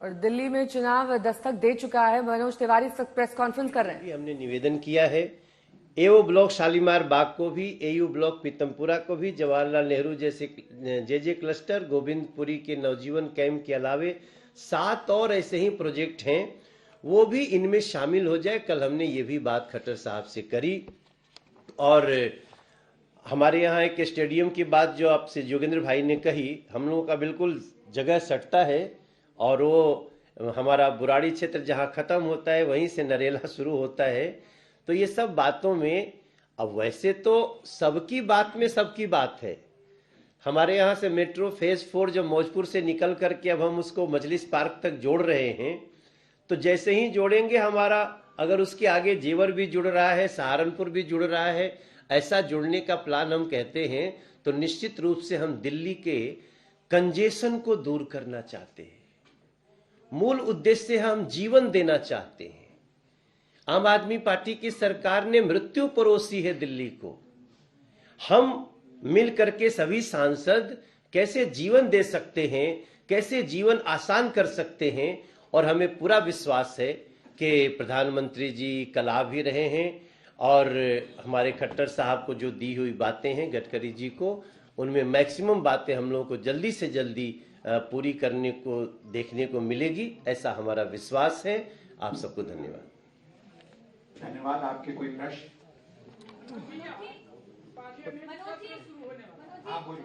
और दिल्ली में चुनाव दस्तक दे चुका है। मनोज तिवारी इस वक्त प्रेस कॉन्फ्रेंस कर रहे हैं। हमने निवेदन किया है एओ ब्लॉक शालीमार बाग को भी, एयू ब्लॉक पीतमपुरा को भी, जवाहरलाल नेहरू जैसे जे क्लस्टर, गोविंदपुरी के नवजीवन कैंप के अलावे 7 और ऐसे ही प्रोजेक्ट हैं, वो भी इनमें शामिल हो जाए। कल हमने ये भी बात खट्टर साहब से करी। और हमारे यहाँ एक स्टेडियम की बात जो आपसे जोगेंद्र भाई ने कही, हम लोगों का बिल्कुल जगह सटता है और वो हमारा बुराड़ी क्षेत्र जहाँ खत्म होता है वहीं से नरेला शुरू होता है। तो ये सब बातों में, अब वैसे तो सबकी बात में सबकी बात है। हमारे यहाँ से मेट्रो फेज 4 जब मौजपुर से निकल करके अब हम उसको मजलिस पार्क तक जोड़ रहे हैं, तो जैसे ही जोड़ेंगे हमारा, अगर उसके आगे जेवर भी जुड़ रहा है, सहारनपुर भी जुड़ रहा है, ऐसा जुड़ने का प्लान हम कहते हैं, तो निश्चित रूप से हम दिल्ली के कंजेशन को दूर करना चाहते हैं। मूल उद्देश्य हम जीवन देना चाहते हैं। आम आदमी पार्टी की सरकार ने मृत्यु परोसी है दिल्ली को। हम मिल करके सभी सांसद कैसे जीवन दे सकते हैं, कैसे जीवन आसान कर सकते हैं, और हमें पूरा विश्वास है कि प्रधानमंत्री जी कल आ भी रहे हैं और हमारे खट्टर साहब को जो दी हुई बातें हैं गडकरी जी को, उनमें मैक्सिमम बातें हम लोगों को जल्दी से जल्दी पूरी करने को देखने को मिलेगी, ऐसा हमारा विश्वास है। आप सबको धन्यवाद। धन्यवाद। आपके कोई प्रश्न? हाँ बोलिए।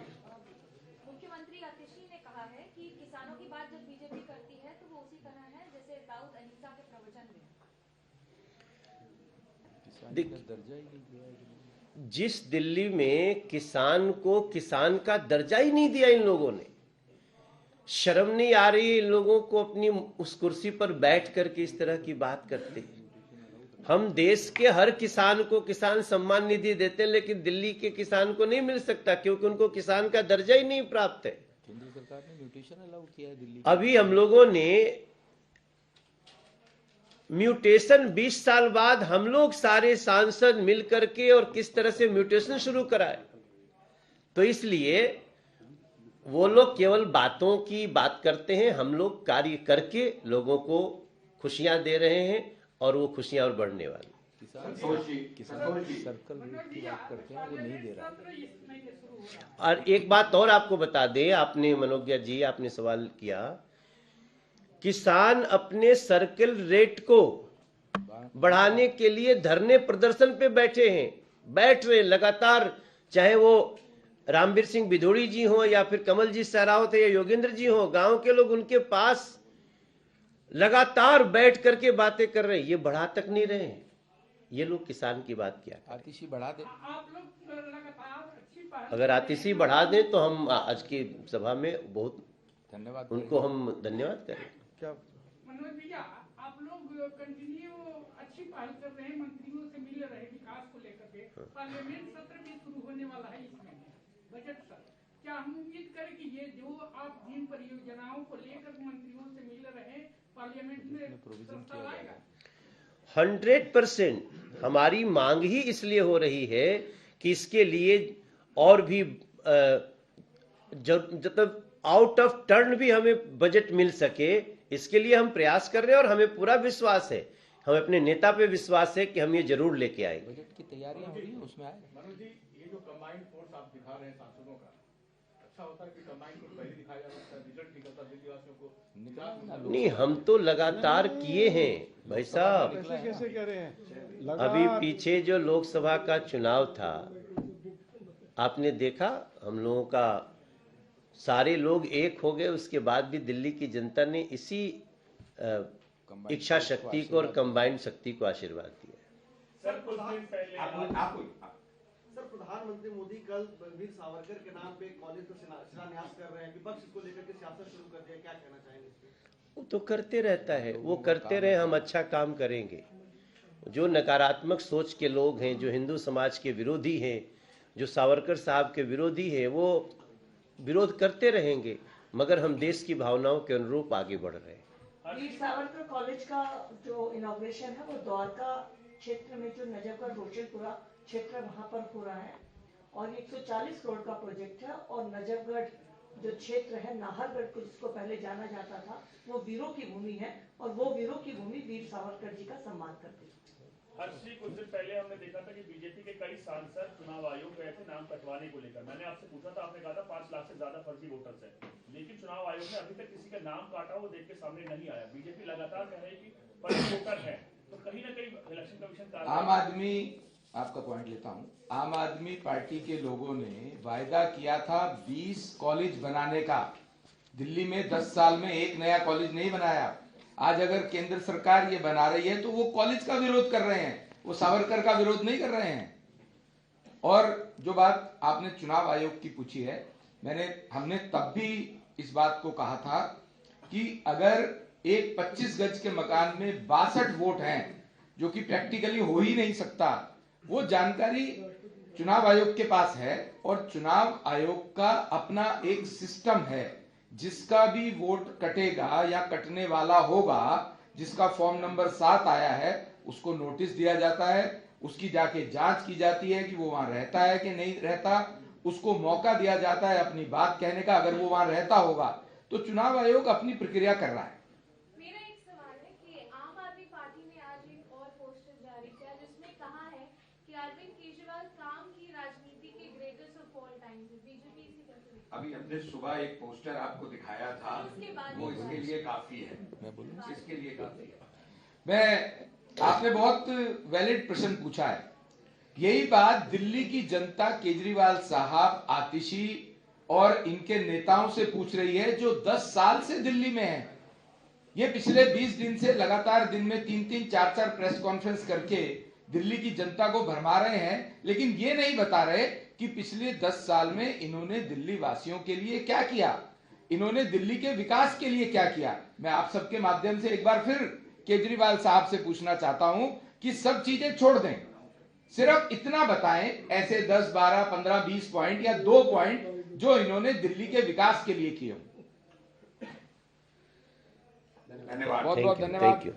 मुख्यमंत्री आतिशी ने कहा है कि किसानों की बात जब बीजेपी करती है तो वो उसी तरह है जैसे दाऊद अनीसा के प्रवचन में। जिस दिल्ली में किसान को किसान का दर्जा ही नहीं दिया इन लोगों ने, शर्म नहीं आ रही इन लोगों को अपनी उस कुर्सी पर बैठ करके इस तरह की बात करते हैं। हम देश के हर किसान को किसान सम्मान निधि देते हैं, लेकिन दिल्ली के किसान को नहीं मिल सकता क्योंकि उनको किसान का दर्जा ही नहीं प्राप्त है। केंद्र सरकार ने म्यूटेशन अलाउ किया है दिल्ली। अभी हम लोगों ने म्यूटेशन 20 साल बाद हम लोग सारे सांसद मिल करके और किस तरह से म्यूटेशन शुरू कराए, तो इसलिए वो लोग केवल बातों की बात करते हैं, हम लोग कार्य करके लोगों को खुशियां दे रहे हैं और वो खुशियां और बढ़ने वाली। किसान सर्कल रेट की बात करते हैं, वो नहीं दे रहा। और एक बात और आपको बता दें, आपने मनोज्ञा जी आपने सवाल किया, किसान अपने सर्कल रेट को बढ़ाने के लिए धरने प्रदर्शन पे बैठे हैं, बैठ रहे लगातार, चाहे वो रामवीर सिंह बिधोड़ी जी हो या फिर कमल जी सहरावत या योगेंद्र जी हो, गांव के लोग उनके पास लगातार बैठ करके बातें कर रहे हैं। ये बढ़ा तक नहीं रहे हैं, ये लोग किसान की बात किया। आतिशी बढ़ा दे, अगर आतिशी बढ़ा दें तो हम आज की सभा में बहुत धन्यवाद उनको हम धन्यवाद करें। क्या मनोज भैया, आप लोग कंटिन्यू अच्छी पहल कर रहे हैं, मंत्रियों से मिल रहे विकास को लेकर के। पार्लियामेंट सत्र भी शुरू होने वाला है इस महीने, बजट सत्र। क्या हम उम्मीद करें कि ये जो आप जिन परियोजनाओं को लेकर मंत्रियों से मिल रहे हैं पार्लियामेंट में प्रस्ताव आएगा? 100% हमारी मांग ही इसलिए हो रही है कि इसके लिए और भी जब आउट ऑफ टर्न भी हमें बजट मिल सके, इसके लिए हम प्रयास कर रहे हैं और हमें पूरा विश्वास है, हमें अपने नेता पे विश्वास है कि हम ये जरूर लेके आएंगे। बजट की तैयारियां हो रही है, उसमें आए। मनोज जी, ये जो कंबाइंड फोर्स आप दिखा रहे हैं सांसदों का, अच्छा होता है कि कंबाइंड फोर्स पहले दिखाया जाता है, रिजल्ट निकलता दिल्लीवासियों को। नहीं, हम तो लगातार किए हैं भाई साहब। कैसे कह रहे हैं? अभी पीछे जो लोकसभा का चुनाव था, आपने देखा हम लोगों का सारे लोग एक हो गए, उसके बाद भी दिल्ली की जनता ने इसी इच्छा शक्ति को और कंबाइंड शक्ति को आशीर्वाद दिया। सर कुछ दिन पहले सर प्रधानमंत्री मोदी कल वीर सावरकर के नाम पे कॉलेज का शिलान्यास कर रहे हैं, विपक्ष इसको लेकर के सियासत शुरू कर दिया, क्या कहना चाहेंगे इस पे? वो तो करते रहता है, वो करते रहे, हम अच्छा काम करेंगे। जो नकारात्मक सोच के लोग हैं, जो हिंदू समाज के विरोधी हैं, जो सावरकर साहब के विरोधी हैं, वो विरोध करते रहेंगे, मगर हम देश की भावनाओं के अनुरूप आगे बढ़ रहे हैं। वीर सावरकर कॉलेज का जो इनॉग्रेशन है वो द्वारका क्षेत्र में जो नजफगढ़ रोशनपुरा क्षेत्र वहां पर हो रहा है और 140 करोड़ का प्रोजेक्ट है और नजफगढ़ जो क्षेत्र है नाहरगढ़ को जिसको पहले जाना जाता था, वो वीरों की भूमि है और वो वीरों की भूमि वीर सावरकर जी का सम्मान करती है। हर्षी, कुछ दिन पहले हमने देखा था कि बीजेपी के कई सांसद चुनाव आयोग गए थे नाम कटवाने को लेकर। मैंने आपसे पूछा था, आपने कहा था 5 लाख से ज्यादा फर्जी वोटर्स हैं, लेकिन चुनाव आयोग ने अभी तक किसी का नाम काटा वो देख के सामने नहीं आया। बीजेपी लगातार कह रही कि फर्जी वोटर है, तो कहीं ना कहीं इलेक्शन कमीशन आम आदमी, आपका पॉइंट लेता हूं, आम आदमी पार्टी के लोगों ने वायदा किया था 20 कॉलेज बनाने का। दिल्ली में 10 साल में एक नया कॉलेज नहीं बनाया। आज अगर केंद्र सरकार ये बना रही है तो वो कॉलेज का विरोध कर रहे हैं, वो सावरकर का विरोध नहीं कर रहे हैं। और जो बात आपने चुनाव आयोग की पूछी है, हमने तब भी इस बात को कहा था कि अगर एक 25 गज के मकान में 62 वोट हैं, जो कि प्रैक्टिकली हो ही नहीं सकता, वो जानकारी चुनाव आयोग के पास है। और चुनाव आयोग का अपना एक सिस्टम है, जिसका भी वोट कटेगा या कटने वाला होगा, जिसका फॉर्म नंबर 7 आया है, उसको नोटिस दिया जाता है, उसकी जाके जांच की जाती है कि वो वहां रहता है कि नहीं रहता, उसको मौका दिया जाता है अपनी बात कहने का। अगर वो वहां रहता होगा तो चुनाव आयोग अपनी प्रक्रिया कर रहा है। मेरा एक सवाल है कि आम आदमी पार्टी ने आज एक और पोस्टर जारी किया जिसमें कहा है कि अरविंद केजरीवाल काम की राजनीति के ग्रेटेस्ट ऑफ ऑल टाइम है। बीजेपी इसे कैसे देखती है? अभी हमने सुबह एक पोस्टर आपको दिखाया था, वो इसके लिए काफी है। मैं बोलूं, इसके लिए काफी है। आपने बहुत वैलिड प्रश्न पूछा है। यही बात दिल्ली की जनता केजरीवाल साहब, आतिशी और इनके नेताओं से पूछ रही है, जो 10 साल से दिल्ली में है। ये पिछले 20 दिन से लगातार दिन में 3-3, 4-4 प्रेस कॉन्फ्रेंस करके दिल्ली की जनता को भरमा रहे हैं, लेकिन ये नहीं बता रहे कि पिछले 10 साल में इन्होंने दिल्ली वासियों के लिए क्या किया, इन्होंने दिल्ली के विकास के लिए क्या किया। मैं आप सबके माध्यम से एक बार फिर केजरीवाल साहब से पूछना चाहता हूं कि सब चीजें छोड़ दें, सिर्फ इतना बताएं, ऐसे 10, 12, 15, 20 पॉइंट या 2 पॉइंट जो इन्होंने दिल्ली के विकास के लिए किए। धन्यवाद। बहुत बहुत धन्यवाद। Thank you.